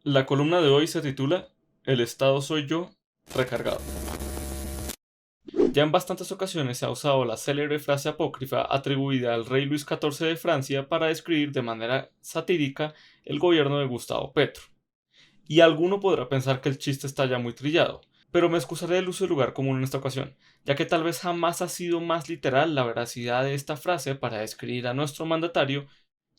La columna de hoy se titula El Estado soy yo, recargado. Ya en bastantes ocasiones se ha usado la célebre frase apócrifa atribuida al rey Luis XIV de Francia para describir de manera satírica el gobierno de Gustavo Petro. Y alguno podrá pensar que el chiste está ya muy trillado, pero me excusaré del uso del lugar común en esta ocasión, ya que tal vez jamás ha sido más literal la veracidad de esta frase para describir a nuestro mandatario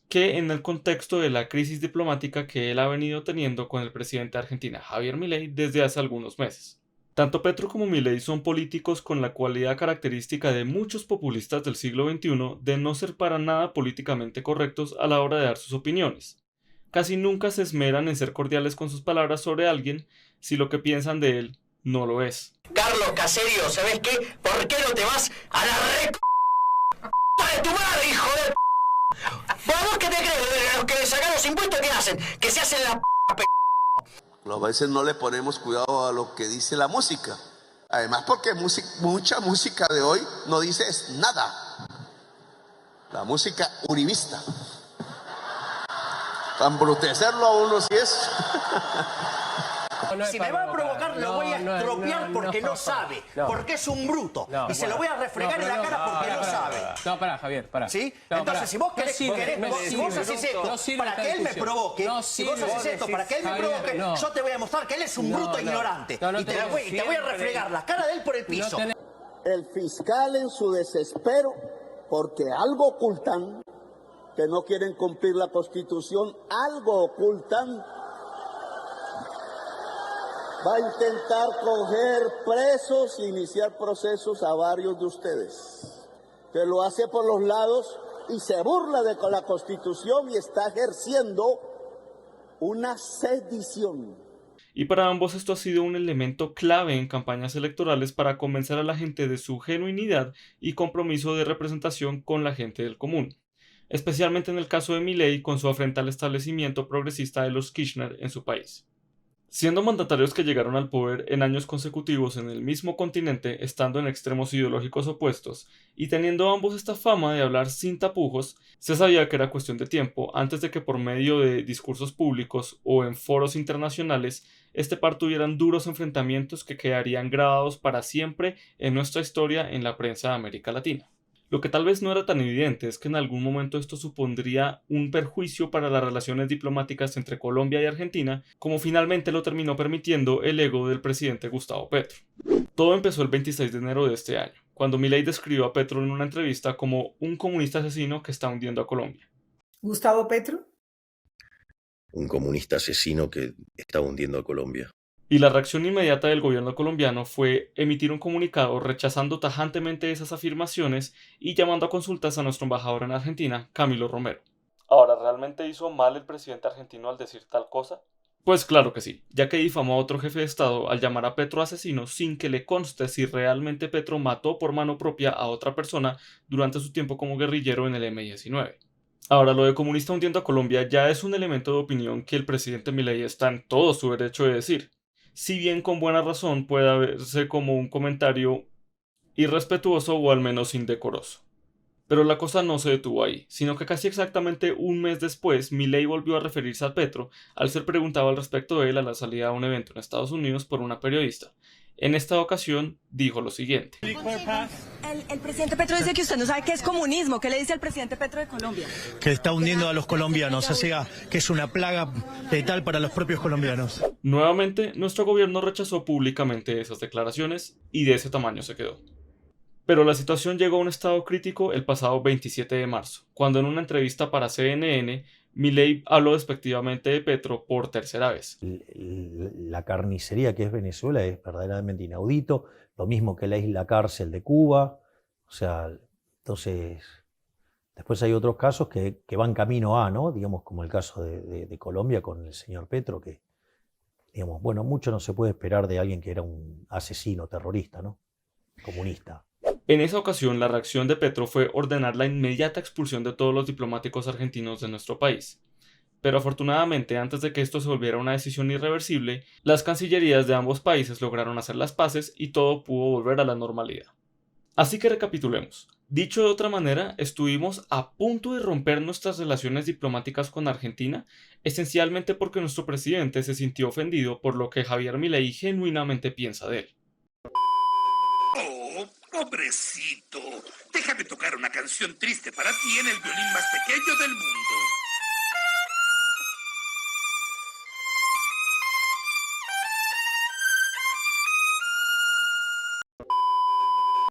que en el contexto de la crisis diplomática que él ha venido teniendo con el presidente de Argentina, Javier Milei, desde hace algunos meses. Tanto Petro como Milei son políticos con la cualidad característica de muchos populistas del siglo XXI de no ser para nada políticamente correctos a la hora de dar sus opiniones. Casi nunca se esmeran en ser cordiales con sus palabras sobre alguien si lo que piensan de él no lo es. Carlos Caserio, ¿sabes qué? ¿Por qué no te vas a la de tu madre, hijo de ¿Vos qué te crees? Los que le sacan los impuestos, ¿qué hacen? Que se hacen la A veces no le ponemos cuidado a lo que dice la música. Además porque mucha música de hoy no dice nada. La música uribista. Para embrutecerlo a uno si es. Si me va a provocar, lo voy a estropear porque no sabe. Porque es un bruto. Y se lo voy a refregar en la cara porque no sabe. No, pará, Javier, pará. ¿Sí? Entonces, si vos querés, si vos haces esto para que él me provoque, si vos haces esto para que él me provoque, yo te voy a mostrar que él es un bruto ignorante. Y te voy a refregar la cara de él por el piso. El fiscal en su desespero, porque algo ocultan, que no quieren cumplir la Constitución, algo ocultan, va a intentar coger presos e iniciar procesos a varios de ustedes, que lo hace por los lados y se burla de la Constitución y está ejerciendo una sedición. Y para ambos esto ha sido un elemento clave en campañas electorales para convencer a la gente de su genuinidad y compromiso de representación con la gente del común, especialmente en el caso de Milei con su afrenta al establecimiento progresista de los Kirchner en su país. Siendo mandatarios que llegaron al poder en años consecutivos en el mismo continente, estando en extremos ideológicos opuestos, y teniendo ambos esta fama de hablar sin tapujos, se sabía que era cuestión de tiempo antes de que por medio de discursos públicos o en foros internacionales este par tuvieran duros enfrentamientos que quedarían grabados para siempre en nuestra historia en la prensa de América Latina. Lo que tal vez no era tan evidente es que en algún momento esto supondría un perjuicio para las relaciones diplomáticas entre Colombia y Argentina, como finalmente lo terminó permitiendo el ego del presidente Gustavo Petro. Todo empezó el 26 de enero de este año, cuando Milei describió a Petro en una entrevista como un comunista asesino que está hundiendo a Colombia. ¿Gustavo Petro? Un comunista asesino que está hundiendo a Colombia. Y la reacción inmediata del gobierno colombiano fue emitir un comunicado rechazando tajantemente esas afirmaciones y llamando a consultas a nuestro embajador en Argentina, Camilo Romero. Ahora, ¿realmente hizo mal el presidente argentino al decir tal cosa? Pues claro que sí, ya que difamó a otro jefe de Estado al llamar a Petro asesino sin que le conste si realmente Petro mató por mano propia a otra persona durante su tiempo como guerrillero en el M-19. Ahora, lo de comunista hundiendo a Colombia ya es un elemento de opinión que el presidente Milei está en todo su derecho de decir. Si bien con buena razón puede verse como un comentario irrespetuoso o al menos indecoroso. Pero la cosa no se detuvo ahí, sino que casi exactamente un mes después, Milei volvió a referirse a Petro al ser preguntado al respecto de él a la salida a un evento en Estados Unidos por una periodista. En esta ocasión dijo lo siguiente. El presidente Petro dice que usted no sabe qué es comunismo. ¿Qué le dice al presidente Petro de Colombia? Que está hundiendo a los colombianos, o sea, que es una plaga letal para los propios colombianos. Nuevamente, nuestro gobierno rechazó públicamente esas declaraciones y de ese tamaño se quedó. Pero la situación llegó a un estado crítico el pasado 27 de marzo, cuando en una entrevista para CNN, Milei habló despectivamente de Petro por tercera vez. La carnicería que es Venezuela es verdaderamente inaudito, lo mismo que la isla cárcel de Cuba, o sea, entonces, después hay otros casos que van camino a, ¿no? Digamos, como el caso de Colombia con el señor Petro, que, digamos, bueno, mucho no se puede esperar de alguien que era un asesino terrorista, ¿no? Comunista. En esa ocasión, la reacción de Petro fue ordenar la inmediata expulsión de todos los diplomáticos argentinos de nuestro país. Pero afortunadamente, antes de que esto se volviera una decisión irreversible, las cancillerías de ambos países lograron hacer las paces y todo pudo volver a la normalidad. Así que recapitulemos. Dicho de otra manera, estuvimos a punto de romper nuestras relaciones diplomáticas con Argentina, esencialmente porque nuestro presidente se sintió ofendido por lo que Javier Milei genuinamente piensa de él. Oh, pobrecito. Déjame tocar una canción triste para ti en el violín más pequeño del mundo.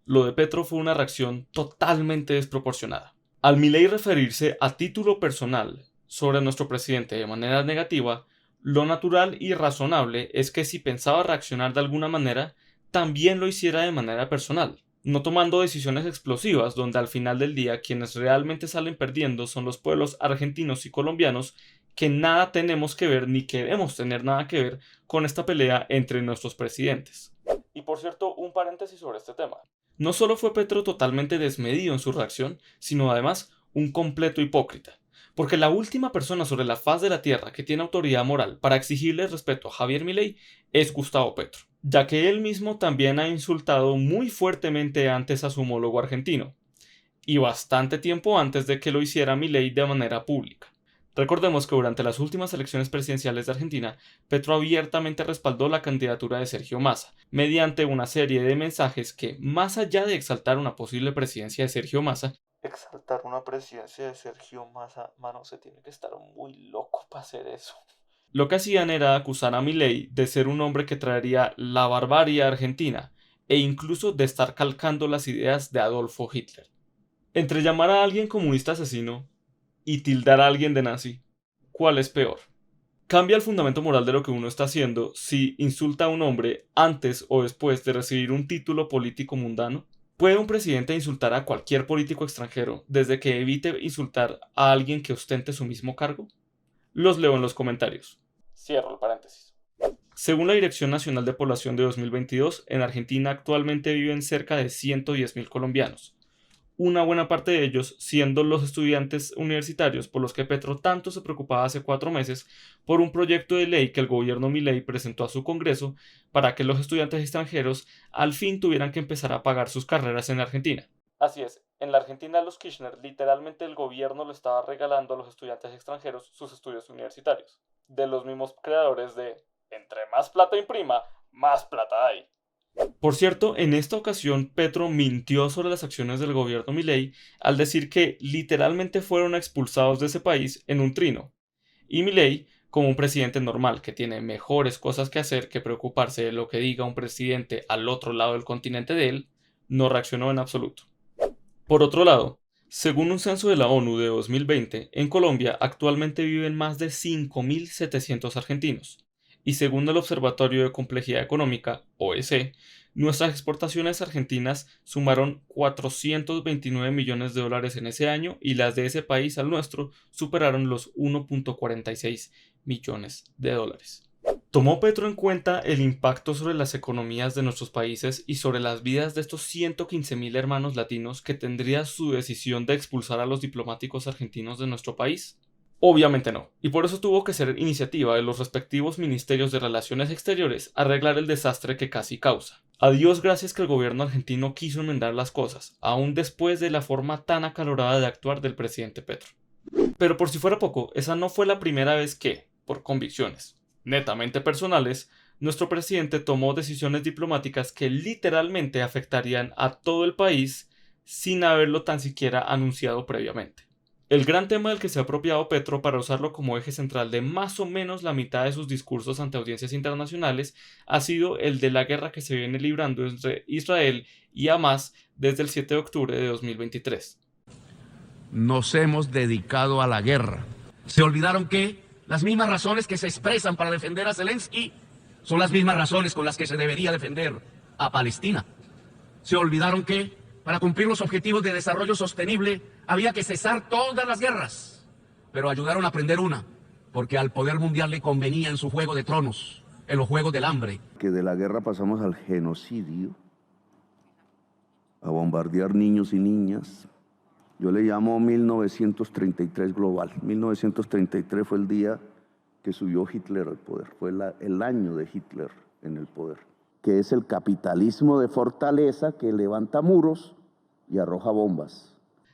Lo de Petro fue una reacción totalmente desproporcionada. Al Milei referirse a título personal sobre nuestro presidente de manera negativa, lo natural y razonable es que si pensaba reaccionar de alguna manera, también lo hiciera de manera personal, no tomando decisiones explosivas donde al final del día quienes realmente salen perdiendo son los pueblos argentinos y colombianos que nada tenemos que ver ni queremos tener nada que ver con esta pelea entre nuestros presidentes. Y por cierto, un paréntesis sobre este tema. No solo fue Petro totalmente desmedido en su reacción, sino además un completo hipócrita. Porque la última persona sobre la faz de la tierra que tiene autoridad moral para exigirle respeto a Javier Milei es Gustavo Petro, ya que él mismo también ha insultado muy fuertemente antes a su homólogo argentino, y bastante tiempo antes de que lo hiciera Milei de manera pública. Recordemos que durante las últimas elecciones presidenciales de Argentina, Petro abiertamente respaldó la candidatura de Sergio Massa, mediante una serie de mensajes que, más allá de exaltar una posible presidencia de Sergio Massa, exaltar una presidencia de Sergio Massa, mano, se tiene que estar muy loco para hacer eso. Lo que hacían era acusar a Milei de ser un hombre que traería la barbarie a Argentina, e incluso de estar calcando las ideas de Adolfo Hitler. Entre llamar a alguien comunista asesino y tildar a alguien de nazi, ¿cuál es peor? ¿Cambia el fundamento moral de lo que uno está haciendo si insulta a un hombre antes o después de recibir un título político mundano? ¿Puede un presidente insultar a cualquier político extranjero desde que evite insultar a alguien que ostente su mismo cargo? Los leo en los comentarios. Cierro el paréntesis. Según la Dirección Nacional de Población de 2022, en Argentina actualmente viven cerca de 110.000 colombianos. Una buena parte de ellos siendo los estudiantes universitarios por los que Petro tanto se preocupaba hace 4 meses por un proyecto de ley que el gobierno Milei presentó a su Congreso para que los estudiantes extranjeros al fin tuvieran que empezar a pagar sus carreras en Argentina. Así es, en la Argentina de los Kirchner literalmente el gobierno le estaba regalando a los estudiantes extranjeros sus estudios universitarios, de los mismos creadores de entre más plata imprima, más plata hay. Por cierto, en esta ocasión Petro mintió sobre las acciones del gobierno Milei al decir que literalmente fueron expulsados de ese país en un trino. Y Milei, como un presidente normal que tiene mejores cosas que hacer que preocuparse de lo que diga un presidente al otro lado del continente de él, no reaccionó en absoluto. Por otro lado, según un censo de la ONU de 2020, en Colombia actualmente viven más de 5.700 argentinos. Y según el Observatorio de Complejidad Económica, OEC, nuestras exportaciones argentinas sumaron 429 millones de dólares en ese año y las de ese país al nuestro superaron los 1.46 millones de dólares. ¿Tomó Petro en cuenta el impacto sobre las economías de nuestros países y sobre las vidas de estos 115.000 hermanos latinos que tendría su decisión de expulsar a los diplomáticos argentinos de nuestro país? Obviamente no, y por eso tuvo que ser iniciativa de los respectivos ministerios de Relaciones Exteriores arreglar el desastre que casi causa. A Dios gracias que el gobierno argentino quiso enmendar las cosas, aún después de la forma tan acalorada de actuar del presidente Petro. Pero por si fuera poco, esa no fue la primera vez que, por convicciones netamente personales, nuestro presidente tomó decisiones diplomáticas que literalmente afectarían a todo el país sin haberlo tan siquiera anunciado previamente. El gran tema del que se ha apropiado Petro para usarlo como eje central de más o menos la mitad de sus discursos ante audiencias internacionales ha sido el de la guerra que se viene librando entre Israel y Hamas desde el 7 de octubre de 2023. Nos hemos dedicado a la guerra. Se olvidaron que las mismas razones que se expresan para defender a Zelensky son las mismas razones con las que se debería defender a Palestina. Se olvidaron que para cumplir los objetivos de desarrollo sostenible había que cesar todas las guerras, pero ayudaron a aprender una, porque al poder mundial le convenía en su juego de tronos, en los juegos del hambre. Que de la guerra pasamos al genocidio, a bombardear niños y niñas. Yo le llamo 1933 global. 1933 fue el día que subió Hitler al poder, fue el año de Hitler en el poder, que es el capitalismo de fortaleza que levanta muros y arroja bombas.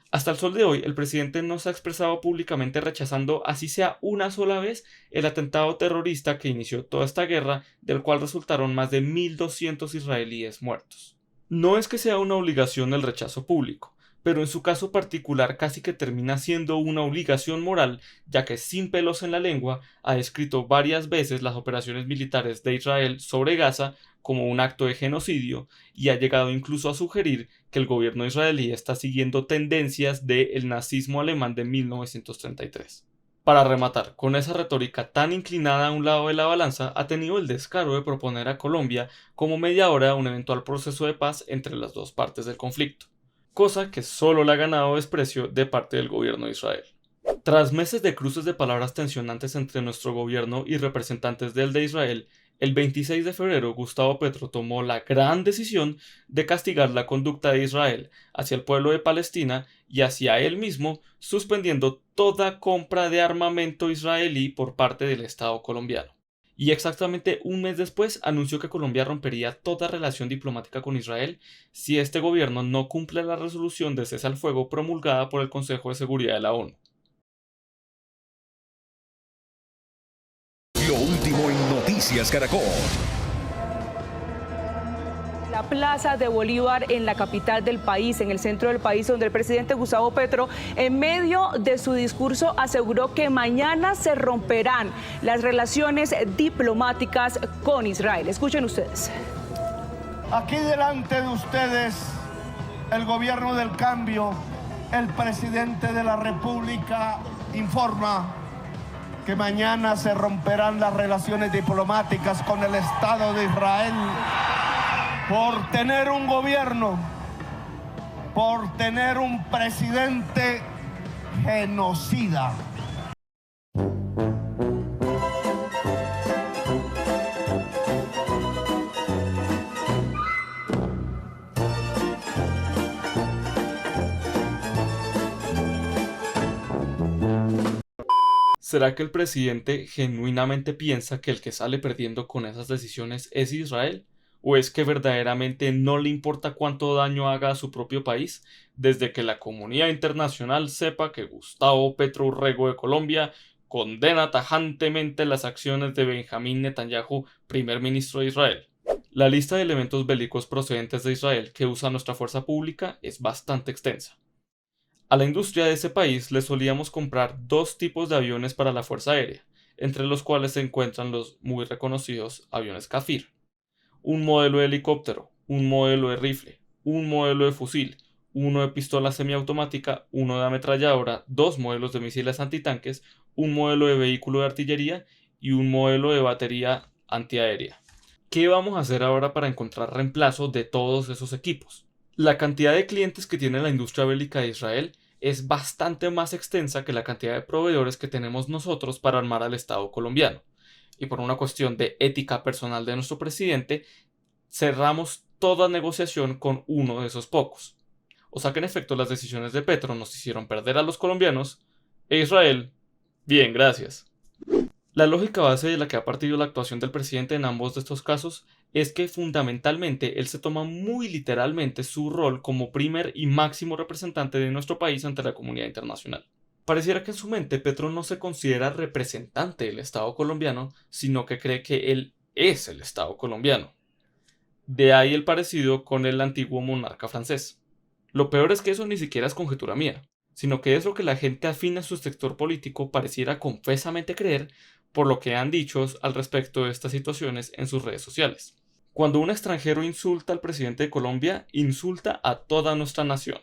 Hasta el sol de hoy, el presidente no se ha expresado públicamente rechazando, así sea una sola vez, el atentado terrorista que inició toda esta guerra, del cual resultaron más de 1.200 israelíes muertos. No es que sea una obligación el rechazo público, pero en su caso particular casi que termina siendo una obligación moral, ya que sin pelos en la lengua ha descrito varias veces las operaciones militares de Israel sobre Gaza como un acto de genocidio y ha llegado incluso a sugerir que el gobierno israelí está siguiendo tendencias del nazismo alemán de 1933. Para rematar, con esa retórica tan inclinada a un lado de la balanza, ha tenido el descaro de proponer a Colombia como mediadora un eventual proceso de paz entre las dos partes del conflicto, cosa que solo le ha ganado desprecio de parte del gobierno de Israel. Tras meses de cruces de palabras tensionantes entre nuestro gobierno y representantes del de Israel, el 26 de febrero Gustavo Petro tomó la gran decisión de castigar la conducta de Israel hacia el pueblo de Palestina y hacia él mismo, suspendiendo toda compra de armamento israelí por parte del Estado colombiano. Y exactamente un mes después anunció que Colombia rompería toda relación diplomática con Israel si este gobierno no cumple la resolución de cese al fuego promulgada por el Consejo de Seguridad de la ONU. Lo último en Noticias Caracol. La Plaza de Bolívar en la capital del país, en el centro del país, donde el presidente Gustavo Petro, en medio de su discurso, aseguró que mañana se romperán las relaciones diplomáticas con Israel. Escuchen ustedes. Aquí delante de ustedes, el gobierno del cambio, el presidente de la República informa que mañana se romperán las relaciones diplomáticas con el Estado de Israel por tener un gobierno, por tener un presidente genocida. ¿Será que el presidente genuinamente piensa que el que sale perdiendo con esas decisiones es Israel? ¿O es que verdaderamente no le importa cuánto daño haga a su propio país, desde que la comunidad internacional sepa que Gustavo Petro Urrego de Colombia condena tajantemente las acciones de Benjamín Netanyahu, primer ministro de Israel? La lista de elementos bélicos procedentes de Israel que usa nuestra fuerza pública es bastante extensa. A la industria de ese país le solíamos comprar dos tipos de aviones para la Fuerza Aérea, entre los cuales se encuentran los muy reconocidos aviones Kafir. Un modelo de helicóptero, un modelo de rifle, un modelo de fusil, uno de pistola semiautomática, uno de ametralladora, dos modelos de misiles antitanques, un modelo de vehículo de artillería y un modelo de batería antiaérea. ¿Qué vamos a hacer ahora para encontrar reemplazo de todos esos equipos? La cantidad de clientes que tiene la industria bélica de Israel es bastante más extensa que la cantidad de proveedores que tenemos nosotros para armar al Estado colombiano. Y por una cuestión de ética personal de nuestro presidente, cerramos toda negociación con uno de esos pocos. O sea que en efecto las decisiones de Petro nos hicieron perder a los colombianos e Israel, bien, gracias. La lógica base de la que ha partido la actuación del presidente en ambos de estos casos es que fundamentalmente él se toma muy literalmente su rol como primer y máximo representante de nuestro país ante la comunidad internacional. Pareciera que en su mente Petro no se considera representante del Estado colombiano, sino que cree que él es el Estado colombiano. De ahí el parecido con el antiguo monarca francés. Lo peor es que eso ni siquiera es conjetura mía, sino que es lo que la gente afín a su sector político pareciera confesamente creer por lo que han dicho al respecto de estas situaciones en sus redes sociales. Cuando un extranjero insulta al presidente de Colombia, insulta a toda nuestra nación.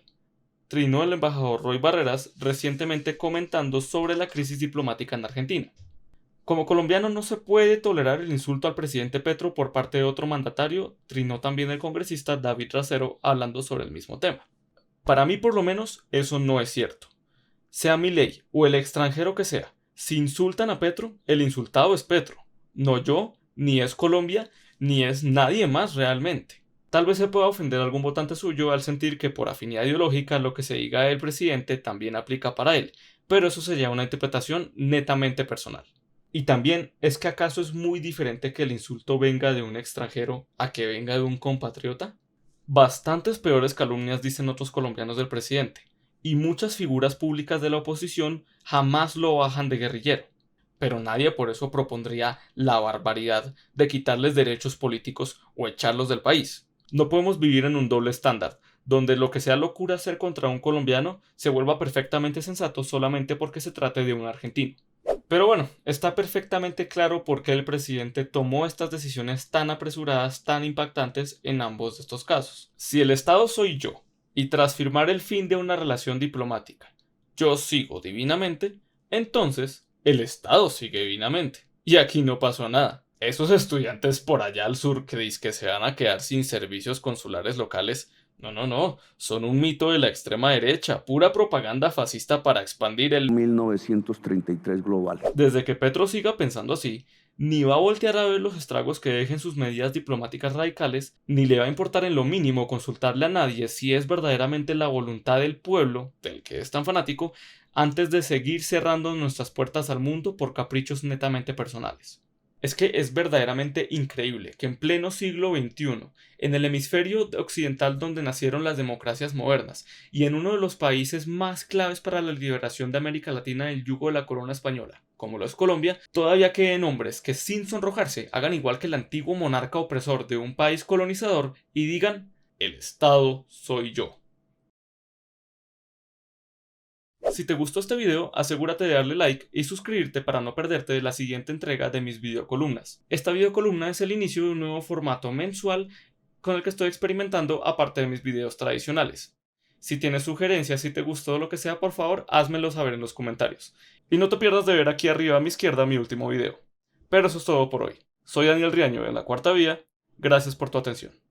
Trinó el embajador Roy Barreras recientemente comentando sobre la crisis diplomática en Argentina. Como colombiano no se puede tolerar el insulto al presidente Petro por parte de otro mandatario, trinó también el congresista David Racero hablando sobre el mismo tema. Para mí por lo menos eso no es cierto. Sea Milei o el extranjero que sea, si insultan a Petro, el insultado es Petro, no yo, ni es Colombia, ni es nadie más realmente. Tal vez se pueda ofender a algún votante suyo al sentir que por afinidad ideológica lo que se diga del presidente también aplica para él, pero eso sería una interpretación netamente personal. Y también, ¿es que acaso es muy diferente que el insulto venga de un extranjero a que venga de un compatriota? Bastantes peores calumnias dicen otros colombianos del presidente, y muchas figuras públicas de la oposición jamás lo bajan de guerrillero. Pero nadie por eso propondría la barbaridad de quitarles derechos políticos o echarlos del país. No podemos vivir en un doble estándar, donde lo que sea locura hacer contra un colombiano se vuelva perfectamente sensato solamente porque se trate de un argentino. Pero bueno, está perfectamente claro por qué el presidente tomó estas decisiones tan apresuradas, tan impactantes en ambos de estos casos. Si el Estado soy yo, y tras firmar el fin de una relación diplomática, yo sigo divinamente, entonces el Estado sigue divinamente. Y aquí no pasó nada. Esos estudiantes por allá al sur que dicen que se van a quedar sin servicios consulares locales, no, son un mito de la extrema derecha, pura propaganda fascista para expandir el 1933 global. Desde que Petro siga pensando así, ni va a voltear a ver los estragos que dejen sus medidas diplomáticas radicales, ni le va a importar en lo mínimo consultarle a nadie si es verdaderamente la voluntad del pueblo, del que es tan fanático, antes de seguir cerrando nuestras puertas al mundo por caprichos netamente personales. Es que es verdaderamente increíble que en pleno siglo XXI, en el hemisferio occidental donde nacieron las democracias modernas y en uno de los países más claves para la liberación de América Latina del yugo de la corona española, como lo es Colombia, todavía queden hombres que sin sonrojarse hagan igual que el antiguo monarca opresor de un país colonizador y digan: el Estado soy yo. Si te gustó este video, asegúrate de darle like y suscribirte para no perderte de la siguiente entrega de mis videocolumnas. Esta videocolumna es el inicio de un nuevo formato mensual con el que estoy experimentando aparte de mis videos tradicionales. Si tienes sugerencias, si te gustó lo que sea, por favor, házmelo saber en los comentarios. Y no te pierdas de ver aquí arriba a mi izquierda mi último video. Pero eso es todo por hoy. Soy Daniel Riaño de La Cuarta Vía. Gracias por tu atención.